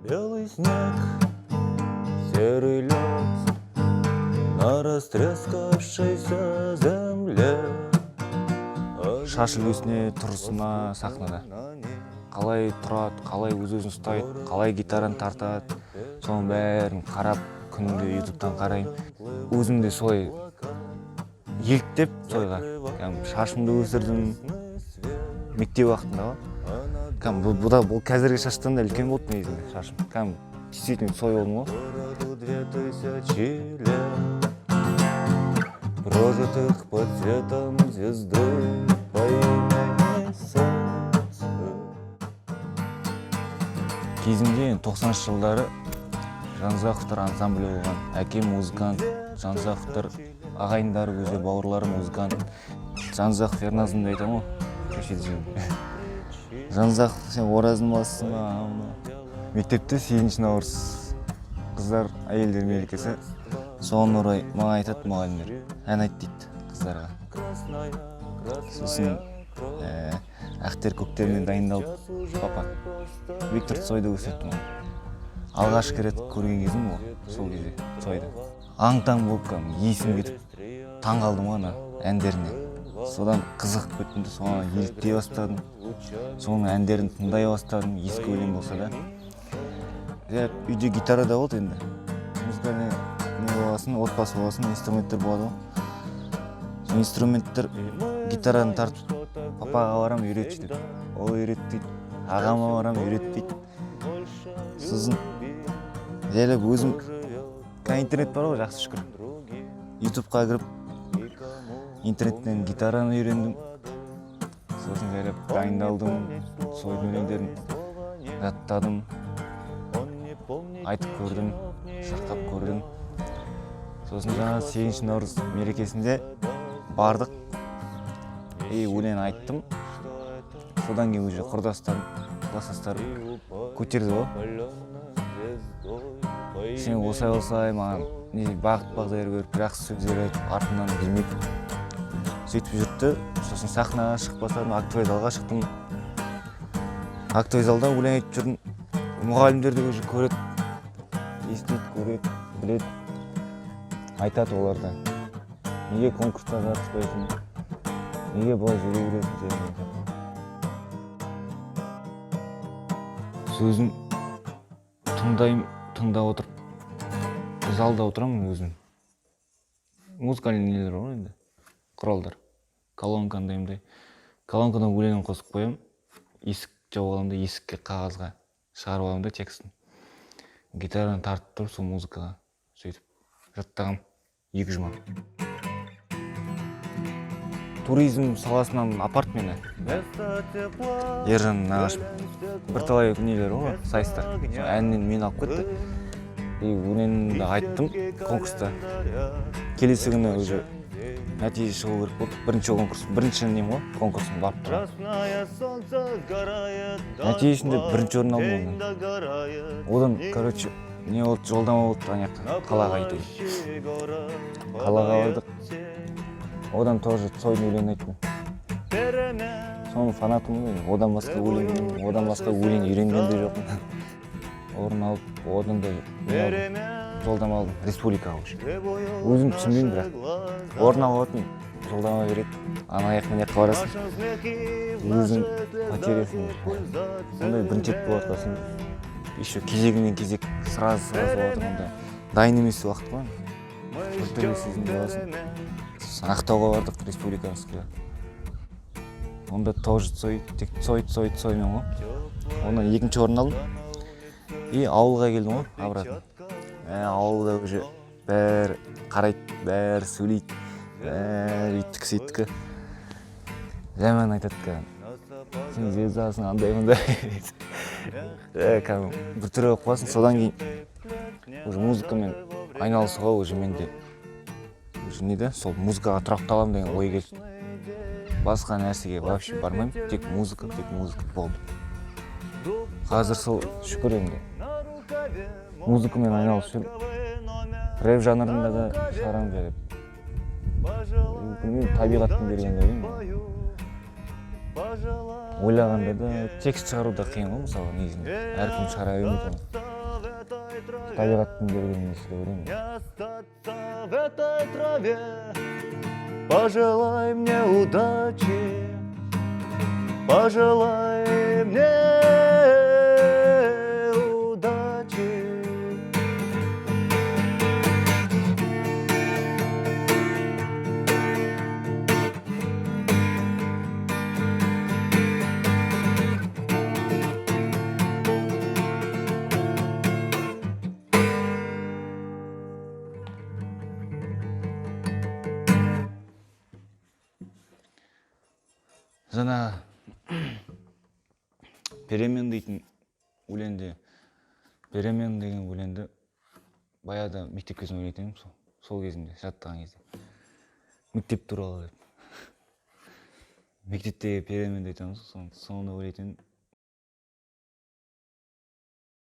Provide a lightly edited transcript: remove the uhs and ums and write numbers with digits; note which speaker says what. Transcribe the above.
Speaker 1: Белый снег, серый лед на растрескавшейся земле.
Speaker 2: Шаш үлгісіне тұрысына сахнада қалай тұрады, қалай өз-өзін ұстайды, қалай гитараны тартады, соның бәрін қарап, күнде ютубтан қараймын. Өзім де солай еліктеп тойға шашымды өсірдім мектеп уақытында. Бұл қазіргі шаштан да үлкен болды негізінде шашым. Действительно солай болдым ғой.
Speaker 1: 2000 лет, прожитых под светом звезды по имени Солнце.
Speaker 2: Кезінде 90-шы жылдары Жанұзақовтар ансамблі болған. Әкем музыкант, Жанұзақовтар ағайындары өзі бауырлары музыкант. Жанұзақов Ерназымды айтамын ғой. Жанұзақов, сен Ораздың баласысың ба? Мектепте 8 наурыз қыздар әйелдер мерекесі. Соған орай маған айтады мұғалімдер. Ән айт дейді қыздарға. Сосын ақтер көктермен дайындалып, папа Виктор Цойды көрсетті маған. Алғашқы рет көрген кезім ол, сол кезде Цойды. Аң-таң болып есім кетіп, таң қалдым ғой әндеріне. Содан қызығып кеттім, соған еліктей бастадым. Соның әндерін тыңдай бастадым, ескі өлең болса да. Үйде гитара да болды енді. Музыкальный не боласын, отбасы боласын, инструменттер болады ғой. Инструменттер гитараны тартып, папаға барам үйретші дейді. Ол үйрет дейді. Ағама барам үйрет дейді. Сосын жайлап өзім интернет бар ғой, жақсы шүкір. Ютубқа кіріп, интернеттен гитараны үйрендім. Сосын жайлап дайындалдым, Цойдың өлеңдерін жаттадым, айтып көрдім, шырқап көрдім. Сосын жаңа 8 наурыз мерекесінде бардық, өлең айттым. Содан кейін уже құрдастарым, класстастарым көтерді ғой. Сен осай маған бағыт-бағдар беріп, жақсы сөздер айтып, артымнан білмеп сөйтіп жүрді. Сосын сахнаға шығып бастадым, актовый залға шықтым. Актовый залда өлең айтып жүрдім. Мұғалімдер де уже көреді, естейді, көреді, біледі. Айтады оларда. Неге конкурстарға қатыспайсың? Неге былай жүре бересің? Сөзін тыңдап отырып, залда отырамын өзім. Музыкальный нелер бар енді, құралдар. Колонканы дайымдай. Колонкадан өлеңін қосып қоямын. Есік жауып аламын да, есікке қағазға шығарып аламын да текстін. Гитараны тартып тұрып, сол музыкаға сөйтіп жаттағам 2 жұма. Туризм саласынан апарт мені. Ержан нағашым. Бірталай нелер ғой, сайыстар. Әннен мені алып кетті. Өлеңді айттым конкурста. Келесі күні уже нәтиже шығу керек болды. Бірінші конкурс, бірінші нем ғой, конкурсын барып тұрам. Нәтижесінде бірінші орын алдым. Одан, не болды, жолдама болды, қалаға айтуға. Қалаға бардық. Одан тоже Цойдың өлеңін айттым. Соның фанатымын, одан басқа өлең үйренген де жоқпын. Орын алып, одан да жолдама алдым, республикаға уже. Өзім түсінбеймін бірақ. Орын алатын жолдама береді, ана аяқ-мына жаққа барасың. Өзің потерясың. Сондай бірінші рет болады қасын. Еще кезегінен кезек сразу болады. Дайын емес уақыт қой. Біртүрлі сезімде боласың. Ақтауға бардық, республиканскіге. Онда тоже тек Цоймен ғой. Ондан екінші орын алдым. Ауылға келдім ғой, обратно. Ауылда уже бәрі қарайды, бәрі сөйлейді, бәрі үйттікі-сөйттікі. Жаман айтады кәдім. Сен звездасың, андай-мындай. Бір түрі болып қаласың, содан кейін музыкамен айналысуға уже менде сол музыкаға тұрақталамын деген ой келді. Басқа нәрсеге вообще бармаймын, тек музыка болды. Қазір сол шүкір енді музыкамен айналысып жүрмін. Рэп жанрында да шығарамын жайлап. Табиғаттың бергенде ойлағанда да текст шығару да қиын ғой, мысалы негізінде. Әркім шығара бермейді оны. табиғаттың берген несі деп ойлаймын.
Speaker 1: Не остаться в этой траве. Пожелай мне удачи, пожелай мне удачи.
Speaker 2: Жаңа перемен дейтін өлеңде, перемен деген өлеңді баяғыда мектеп кезінде ойлайтын едім, сол кезінде, жаттаған кезде. Мектеп туралы деп. Мектептегі переменді айтамыз, соны ойлайтын едім.